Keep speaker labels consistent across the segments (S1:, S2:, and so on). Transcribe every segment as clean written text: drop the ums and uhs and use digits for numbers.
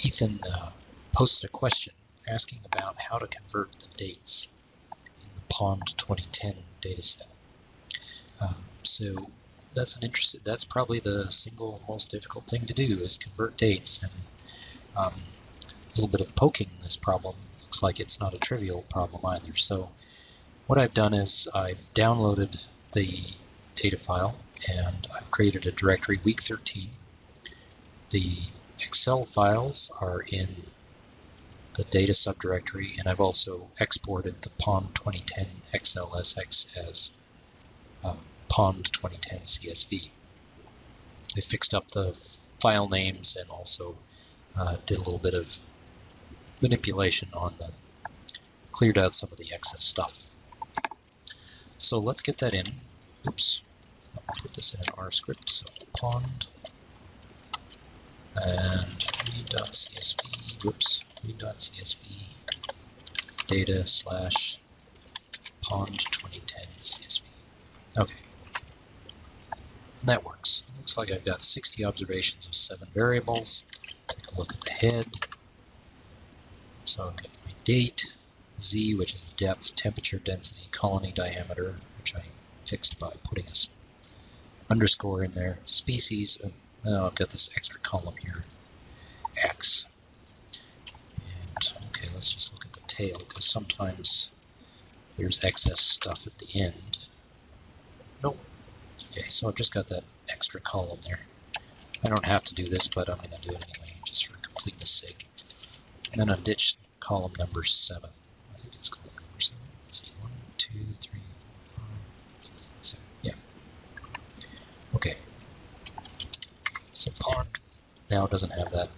S1: Ethan posted a question asking about how to convert the dates in the Pond 2010 dataset. So that's probably the single most difficult thing to do, is convert dates. And a little bit of poking this problem, looks like it's not a trivial problem either. So what I've done is I've downloaded the data file and I've created a directory week 13. The Excel files are in the data subdirectory, and I've also exported the Pond 2010 XLSX as Pond 2010 CSV. I fixed up the file names and also did a little bit of manipulation on them, cleared out some of the excess stuff. So let's get that in. Oops, I'll put this in an R script. So pond and read.csv, whoops, read.csv data / pond 2010 CSV. Okay, and that works. Looks like I've got 60 observations of 7 variables. Take a look at the head. So I've got my date, Z, which is depth, temperature, density, colony diameter, which I fixed by putting a underscore in there, species, and I've got this extra column here, X. And okay, let's just look at the tail, because sometimes there's excess stuff at the end. Nope. Okay, so I've just got that extra column there. I don't have to do this, but I'm going to do it anyway, just for completeness sake. And then I've ditched column number 7. I think it's column number 7. Let's see, 1, 2, 3, 4, 5, 6, 7. Yeah. Okay. So Pond now doesn't have that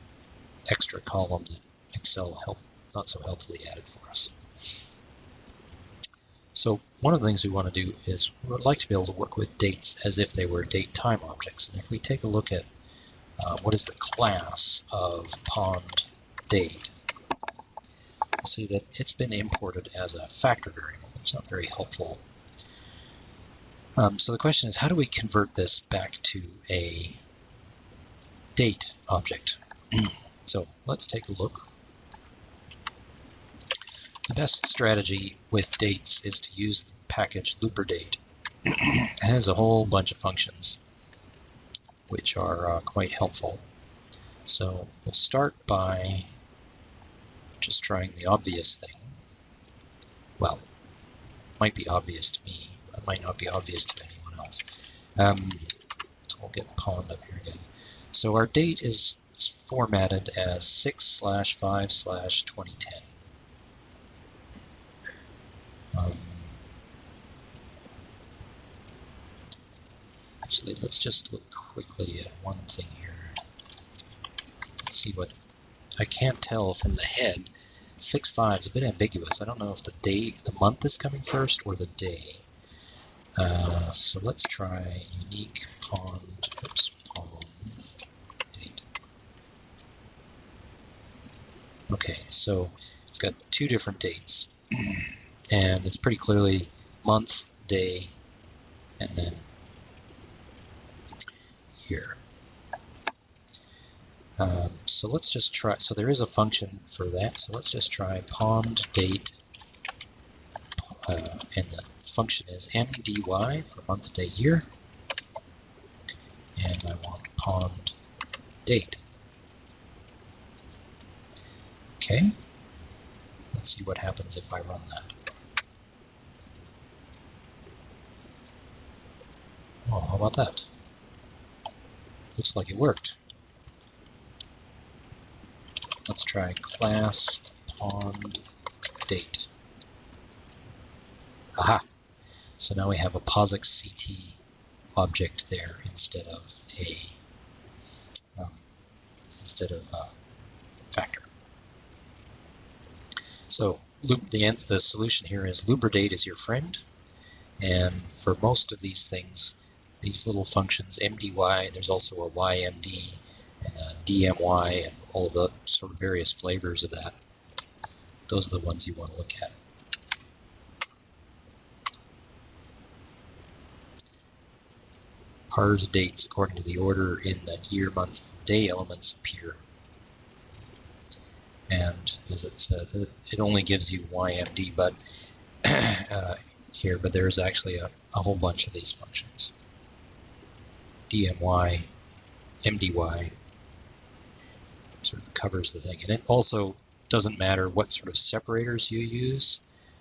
S1: extra column that Excel not so helpfully added for us. So one of the things we want to do is we would like to be able to work with dates as if they were date time objects. And if we take a look at what is the class of Pond date, we'll see that it's been imported as a factor variable. It's not very helpful. So the question is, how do we convert this back to a date object? So let's take a look. The best strategy with dates is to use the package looperdate. It has a whole bunch of functions which are quite helpful. So we'll start by just trying the obvious thing. Well, it might be obvious to me, but it might not be obvious to anyone else. So we'll get Pond up here again. So our date is formatted as 6/5/2010. Actually, let's just look quickly at one thing here. Let's see what I can't tell from the head. 6/5 is a bit ambiguous. I don't know if the month is coming first or the day. So let's try unique Pond date. Okay, so it's got 2 different dates, and it's pretty clearly month, day, and then here. So let's just try, so there is a function for that, so let's just try Pond date, and the function is mdy for month, day, year, and I want Pond date. Okay, let's see what happens if I run that. Oh, how about that? Looks like it worked. Let's try class Pond date. Aha! So now we have a POSIX CT object there instead of a factor. So the solution here is looperdate is your friend, and for most of these things, these little functions, mdy, there's also a ymd and a dmy and all the sort of various flavors of that. Those are the ones you want to look at. Parse dates according to the order in the year, month, day elements appear. and as it said, it only gives you YMD, but here, but there's actually a whole bunch of these functions. DMY, MDY sort of covers the thing, and it also doesn't matter what sort of separators you use,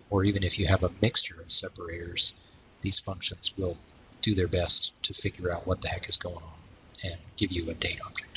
S1: or even if you have a mixture of separators, these functions will do their best to figure out what the heck is going on and give you a date object.